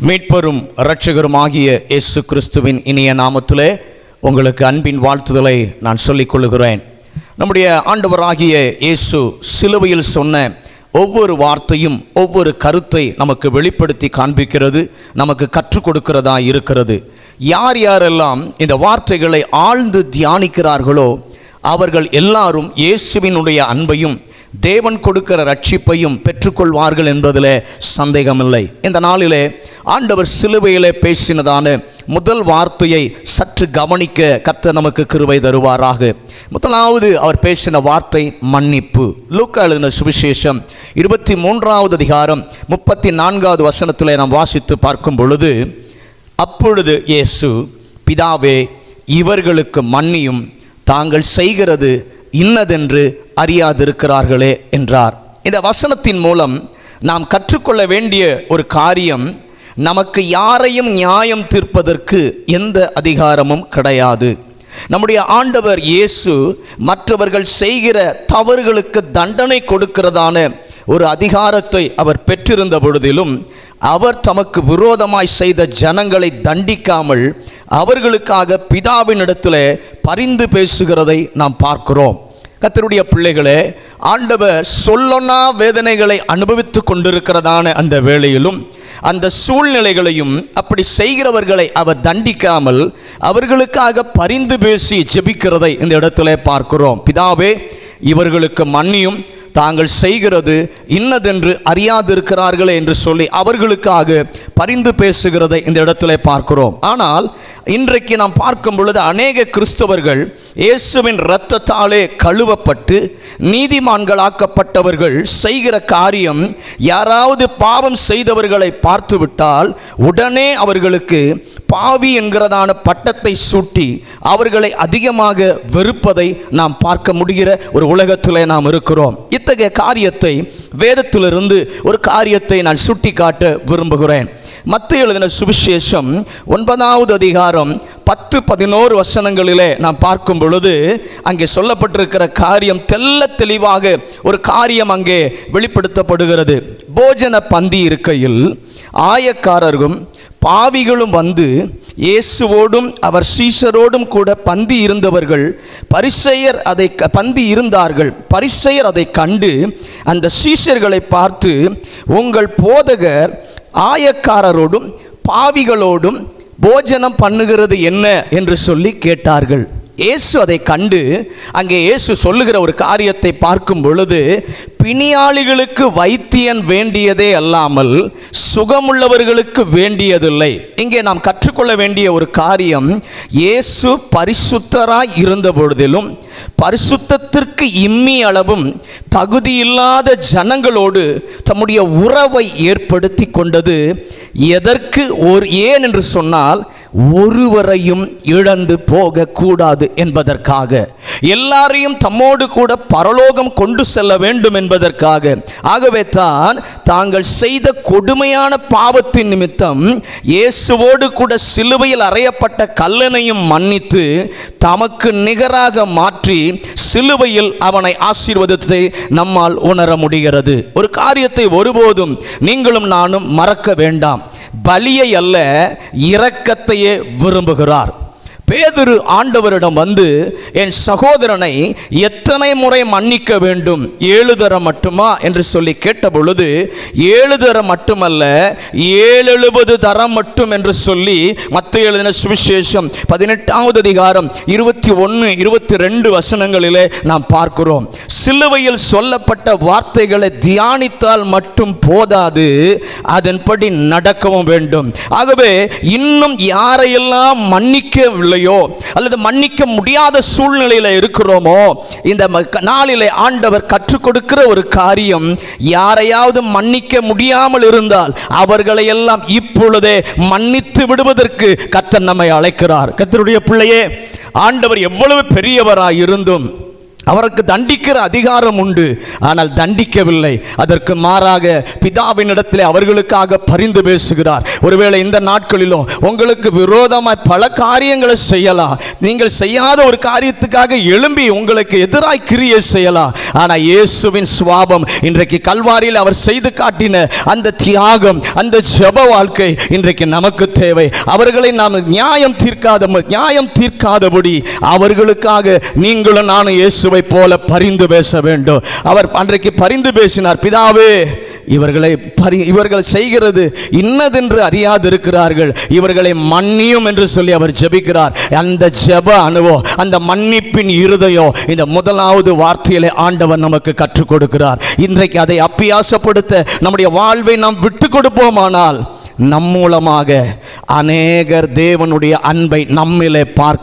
மீட்பரும் இரட்சகருமாகிய இயேசு கிறிஸ்துவின் இனிய நாமத்திலே உங்களுக்கு அன்பின் வாழ்த்துதலை நான் சொல்லிக் கொள்கிறேன். நம்முடைய ஆண்டவராகிய இயேசு சிலுவையில் சொன்ன ஒவ்வொரு வார்த்தையும் ஒவ்வொரு கருத்தை நமக்கு வெளிப்படுத்தி காண்பிக்கிறது, நமக்கு கற்றுக் கொடுக்கிறதா இருக்கிறது. யார் யாரெல்லாம் இந்த வார்த்தைகளை ஆழ்ந்து தியானிக்கிறார்களோ அவர்கள் எல்லாரும் இயேசுவினுடைய அன்பையும் தேவன் கொடுக்கிற ரட்சிப்பையும் பெற்றுக்கொள்வார்கள் என்பதில் சந்தேகமில்லை. இந்த நாளிலே ஆண்டவர் சிலுவையிலே பேசினதான முதல் வார்த்தையை சற்று கவனிக்க கர்த்தர் நமக்கு கிருபை தருவாராக. முதலாவது அவர் பேசின வார்த்தை மன்னிப்பு. லூக்கா எழுதின சுவிசேஷம் 23வது அதிகாரம் 34வது வசனத்திலே நாம் வாசித்து பார்க்கும் பொழுது, அப்பொழுது இயேசு, பிதாவே, இவர்களுக்கு மன்னியும், தாங்கள் செய்கிறது இன்னதென்று அறியாதிருக்கிறார்களே என்றார். இந்த வசனத்தின் மூலம் நாம் கற்றுக்கொள்ள வேண்டிய ஒரு காரியம், நமக்கு யாரையும் நியாயம் தீர்ப்பதற்கு எந்த அதிகாரமும் கிடையாது. நம்முடைய ஆண்டவர் இயேசு மற்றவர்கள் செய்கிற தவறுகளுக்கு தண்டனை கொடுக்கிறதான ஒரு அதிகாரத்தை அவர் பெற்றிருந்த பொழுதிலும், அவர் தமக்கு விரோதமாய் செய்த ஜனங்களை தண்டிக்காமல் அவர்களுக்காக பிதாவினிடத்தில் பரிந்து பேசுகிறதை நாம் பார்க்கிறோம். கர்த்தருடைய பிள்ளைகளே, ஆண்டவர் சொல்லொன்னா வேதனைகளை அனுபவித்து கொண்டிருக்கிறதான அந்த வேளையிலும் அந்த சூழ்நிலைகளையும் அப்படி செய்கிறவர்களை அவர் தண்டிக்காமல் அவர்களுக்காக பரிந்து பேசி ஜெபிக்கிறதை இந்த இடத்துல பார்க்கிறோம். பிதாவே, இவர்களுக்கு மன்னியும், தாங்கள் செய்கிறது இன்னதென்று அறியாதிருக்கிறார்களே என்று சொல்லி அவர்களுக்காக பரிந்து பேசுகிறதை இந்த இடத்துல பார்க்கிறோம். ஆனால் இன்றைக்கு நாம் பார்க்கும் பொழுது அநேக கிறிஸ்தவர்கள் இயேசுவின் இரத்தத்தாலே கழுவப்பட்டு நீதிமான்களாக்கப்பட்டவர்கள் செய்கிற காரியம், யாராவது பாவம் செய்தவர்களை பார்த்துவிட்டால் உடனே அவர்களுக்கு பாவி என்கிறதான பட்டத்தை சூட்டி அவர்களை அதிகமாக வெறுப்பதை நாம் பார்க்க முடிகிற ஒரு உலகத்தில் நாம் இருக்கிறோம். இத்தகைய காரியத்தை வேதத்திலிருந்து ஒரு காரியத்தை நான் சுட்டி காட்ட விரும்புகிறேன். மத்தேயு எழுதின சுவிசேஷம் 9வது அதிகாரம் 10-11 வசனங்களிலே நாம் பார்க்கும் பொழுது அங்கே சொல்லப்பட்டிருக்கிற காரியம் தெல்ல தெளிவாக ஒரு காரியம் அங்கே வெளிப்படுத்தப்படுகிறது. போஜன பந்தி இருக்கையில் ஆயக்காரரும் பாவிகளும் வந்து இயேசுவோடும் அவர் சீஷரோடும் கூட பந்தி இருந்தவர்கள் பந்தி இருந்தார்கள். பரிசேயர் அதை கண்டு அந்த சீஷர்களை பார்த்து, உங்கள் போதகர் ஆயக்காரரோடும் பாவிகளோடும் போஜனம் பண்ணுகிறது என்ன என்று சொல்லி கேட்டார்கள். இயேசு அதை கண்டு அங்கே இயேசு சொல்லுகிற ஒரு காரியத்தை பார்க்கும் பொழுது, பிணியாளிகளுக்கு வைத்தியன் வேண்டியதே அல்லாமல் சுகமுள்ளவர்களுக்கு வேண்டியதில்லை. இங்கே நாம் கற்றுக்கொள்ள வேண்டிய ஒரு காரியம், இயேசு பரிசுத்தராய் இருந்த பொழுதிலும் பரிசுத்தத்திற்கு இம்மி அளவும் தகுதியில்லாத ஜனங்களோடு தம்முடைய உறவை ஏற்படுத்தி கொண்டது எதற்கு? ஏன் என்று சொன்னால், ஒருவரையும் இழந்து போக கூடாது என்பதற்காக, எல்லாரையும் தம்மோடு கூட பரலோகம் கொண்டு செல்ல வேண்டும் என்பதற்காக. ஆகவே தான் தாங்கள் செய்த கொடுமையான பாவத்தின் நிமித்தம் இயேசுவோடு கூட சிலுவையில் அறையப்பட்ட கல்லனையும் மன்னித்து தமக்கு நிகராக மாற்றி சிலுவையில் அவனை ஆசீர்வதித்ததை நம்மால் உணர முடிகிறது. ஒரு காரியத்தை ஒருபோதும் நீங்களும் நானும் மறக்க வேண்டாம். பலியை அல்ல, இரக்கத்தையே விரும்புகிறார். பேதுரு ஆண்டவரிடம் வந்து, என் சகோதரனை எத்தனை முறை மன்னிக்க வேண்டும்? 7 தரம் மட்டுமா என்று சொல்லி கேட்ட பொழுது, 7 தரம் மட்டுமல்ல, 70 தரம் மட்டும் என்று சொல்லி மத்தேயு எழுதின சுவிசேஷம் 18வது அதிகாரம் 21-22 வசனங்களிலே நாம் பார்க்கிறோம். சிலுவையில் சொல்லப்பட்ட வார்த்தைகளை தியானித்தால் மட்டும் போதாது, அதன்படி நடக்கவும் வேண்டும். ஆகவே இன்னும் யாரையெல்லாம் மன்னிக்கவில்லை அல்லது மன்னிக்க முடியாத சூழ்நிலையில் இருக்கிறோமோ, இந்த நாளிலே ஆண்டவர் கற்றுக் கொடுக்கிற ஒரு காரியம், யாரையாவது மன்னிக்க முடியாமல் இருந்தால் அவர்களை எல்லாம் இப்பொழுதே மன்னித்து விடுவதற்கு கர்த்தர் நம்மை அழைக்கிறார். கர்த்தருடைய பிள்ளையே, ஆண்டவர் எவ்வளவு பெரியவராய் இருந்தும் அவருக்கு தண்டிக்கிற அதிகாரம் உண்டு, ஆனால் தண்டிக்கவில்லை. அதற்கு மாறாக பிதாவினிடத்தில் அவர்களுக்காக பரிந்து பேசுகிறார். ஒருவேளை இந்த நாட்களிலும் உங்களுக்கு விரோதமாய் பல காரியங்களை செய்யலாம். நீங்கள் செய்யாத ஒரு காரியத்துக்காக எழும்பி உங்களுக்கு எதிராய் கிரியை செய்யலாம். ஆனால் இயேசுவின் சுவாபம் இன்றைக்கு கல்வாரியில் அவர் செய்து காட்டின அந்த தியாகம், அந்த ஜெப வாழ்க்கை இன்றைக்கு நமக்கு தேவை. அவர்களை நாம் நியாயம் தீர்க்காதபடி அவர்களுக்காக நீங்களும் நானும் இயேசுவை போல பரிந்து பேச வேண்டும். அவர் அன்றைக்கு பரிந்து பேசினார். பிதாவே, இவர்கள் செய்கிறது இன்னதென்று அறியாதிருக்கிறார்கள், இவர்களை மன்னியும் என்று சொல்லி அவர் ஜெபிக்கிறார். அந்த ஜெப அனுபவம், அந்த மன்னிப்பின் இருதயம் இந்த முதலாவது வார்த்தையிலே ஆண்டவர் நமக்கு கற்றுக் கொடுக்கிறார். இன்றைக்கு அதை அப்பியாசப்படுத்த நம்முடைய வாழ்வை நாம் விட்டு கொடுப்போமானால் நம் மூலமாக அநேகர் தேவனுடைய அன்பை நம்மிலே பார்க்க